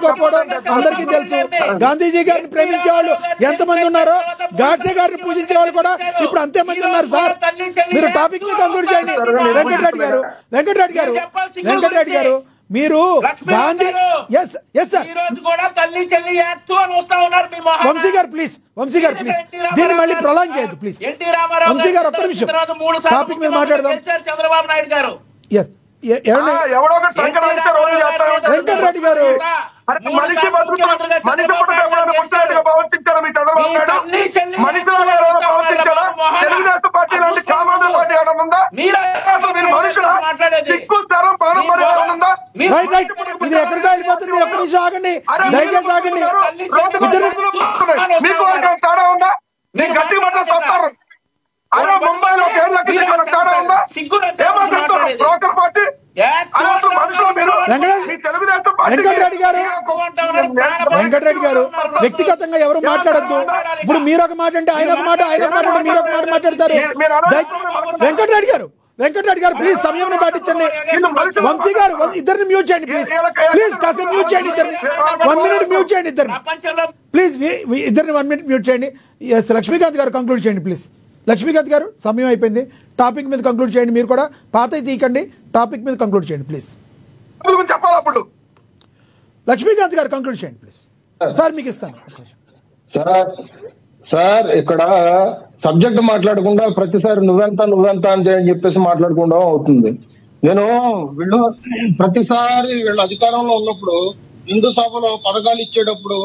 పట్టించుకోకపోవడం అందరికీ తెలుసు. గాంధీజీ గారిని ప్రేమించే వాళ్ళు ఎంతమంది ఉన్నారో గాడ్సే గారిని పూజించే వాళ్ళు కూడా ఇప్పుడు అంతే మంది ఉన్నారు సార్. మీరు టాపిక్ మీద కంక్లూడ్ చేయండి. వెంకటరెడ్డి గారు వెంకటరెడ్డి గారు మీరు గాంధీ వంశీ గారు ప్లీజ్ దీన్ని మళ్ళీ ప్రొలాంగ్ చేయొద్దు ప్లీజ్. వంశీ గారు ఒక్క నిమిషం టాపిక్ మీద మాట్లాడదాం. చంద్రబాబు నాయుడు గారు వెంకటరెడ్డి గారు ఇది ఎక్కడికి వెళ్ళిపోతుంది? ఒక్క నిమిషం ఆగండి, దయచేసి ఆగండి. ముంబైలో బ్రోకర్ పార్టీ వెంకటరెడ్డి గారు వ్యక్తిగతంగా ఎవరు మాట్లాడద్దు. ఇప్పుడు మీరు ఒక మాట అంటే ఆయన ఒక మాట, ఆయన ఒక మాట అంటే మీరు ఒక మాట మాట్లాడతారు. వెంకటరెడ్డి గారు ప్లీజ్ సమయం పాటించండి. వంశీ గారు ఇద్దరిని మ్యూట్ చేయండి ప్లీజ్ కాసేపు మ్యూట్ చేయండి ఇద్దరిని. 1 minute మ్యూట్ చేయండి ఇద్దరిని ప్లీజ్. ఇద్దరిని 1 minute మ్యూట్ చేయండి. ఎస్ లక్ష్మీకాంత్ గారు కంక్లూడ్ చేయండి ప్లీజ్. లక్ష్మీకాంత్ గారు సమయం అయిపోయింది, టాపిక్ మీద కంక్లూడ్ చేయండి. మీరు కూడా పాత తీయకండి, టాపిక్ మీద కంక్లూడ్ చేయండి ప్లీజ్. చెప్పాలి. లక్ష్మీకాంత్ గారు కంక్లూడ్ చేయండి ప్లీజ్. సార్ మీకు ఇస్తాను. సార్ ఇక్కడ సబ్జెక్ట్ మాట్లాడకుండా ప్రతిసారి నువ్వెంత అని చెప్పేసి మాట్లాడకుండా అవుతుంది. వీళ్ళు ప్రతిసారి వీళ్ళు అధికారంలో ఉన్నప్పుడు హిందూ సభలో పథకాలు ఇచ్చేటప్పుడు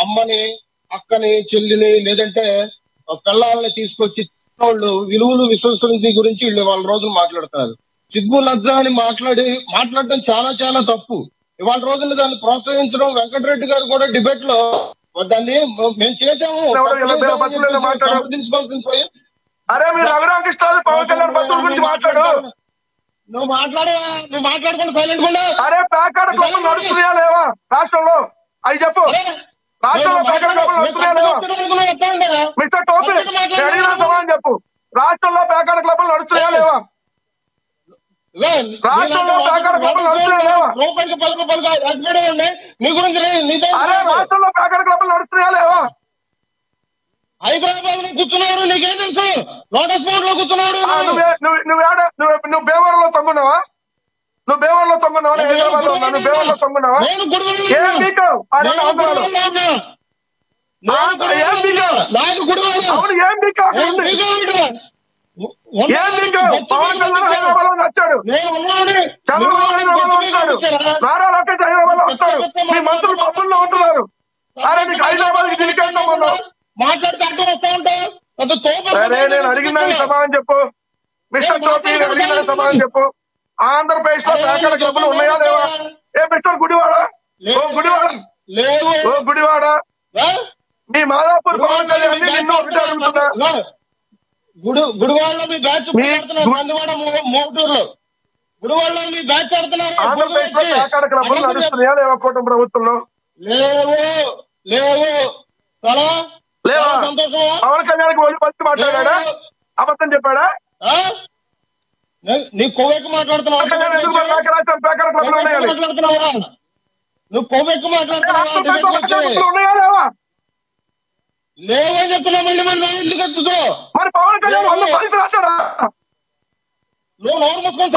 అమ్మని, అక్కని, చెల్లిని లేదంటే పిల్లల్ని తీసుకొచ్చి వాళ్ళు విలువలు విశ్వసనీయత గురించి వీళ్ళు వాళ్ళ రోజులు మాట్లాడతారు. సిగ్గు లజ్జ అని మాట్లాడటం చాలా చాలా తప్పు. ఇవాళ రోజున దాన్ని ప్రోత్సహించడం, వెంకటరెడ్డి గారు కూడా డిబేట్ లో దాన్ని మేము చేసాము నువ్వు మాట్లాడకుండా సైలెంట్ గా నడుస్తున్నాయా లేవా రాష్ట్రంలో? అవి చెప్పు. రాష్ట్రంలో మిస్టర్ టోపీ సమాధానం చెప్పు. రాష్ట్రంలో పేకాట క్లబ్లు నడుస్తున్నాయా లేవా? రాష్ట్రంలో పేకాట క్లబ్లు నడుస్తున్నాయా లేవా? రాష్ట్రంలో పేకాట క్లబ్లు నడుస్తున్నాయా లేవా? హైదరాబాద్ లో కూర్చున్నారు, నీకేం తెలుసు? లోటస్ బోర్డ్ లో కూర్చున్నాడు. నువ్వు బేవరంలో తొంగున్నావా? హైదరాబాద్ లో తొంగున్నావా? నువ్వు బేవరంలో తొంగున్నావా? ఏం బీకావు? పవన్ కళ్యాణ్ హైదరాబాద్ లో వచ్చాడు, చంద్రబాబు నాయుడు నారా లోకేష్ హైదరాబాద్ లో వస్తాడు, మీ మంత్రులు పబ్బుల్లో ఉంటున్నారు. అరే నీకు హైదరాబాద్ కి తిరిగేస్తాం మనం. నేను అడిగిందని సమాధానం చెప్పు. మిస్టర్ టోపీ అడిగిందని సమాధానం చెప్పు. ఆంధ్రప్రదేశ్ లో పేకాట క్లబ్లు ఉన్నాయా లేవా? ఏ మిస్టర్ గుడివాడ, గుడివాడ మీ మాదాపూర్ పవన్ కళ్యాణ్ నిన్ను ఒకటి అడుగుతున్నా. గుడివాడలో మీ బ్యాచ్ మోటూరులో గుడివాడలో మీ బ్యాచ్ ఆడుతున్నారు. ఆంధ్రప్రదేశ్ లో పేకాట క్లబ్లు నడుస్తున్నాయా లేవా కూటమి ప్రభుత్వంలో? లేవు. లేవా? పవన్ కళ్యాణ్ ఒళ్ళు పంచి మాట్లాడా? అబద్ధం చెప్పాడా? నీ కొవ్వెక్కి మాట్లాడుతున్నావా? నువ్వు కొవ్వెక్కి మాట్లాడుతున్నావా? లేవని చెప్తున్నా. మళ్ళీ మరి ఎందుకు ఎత్తుతావు? మరి పవన్ కళ్యాణ్ రాశాడా? నువ్వు నోరు మూసుకొని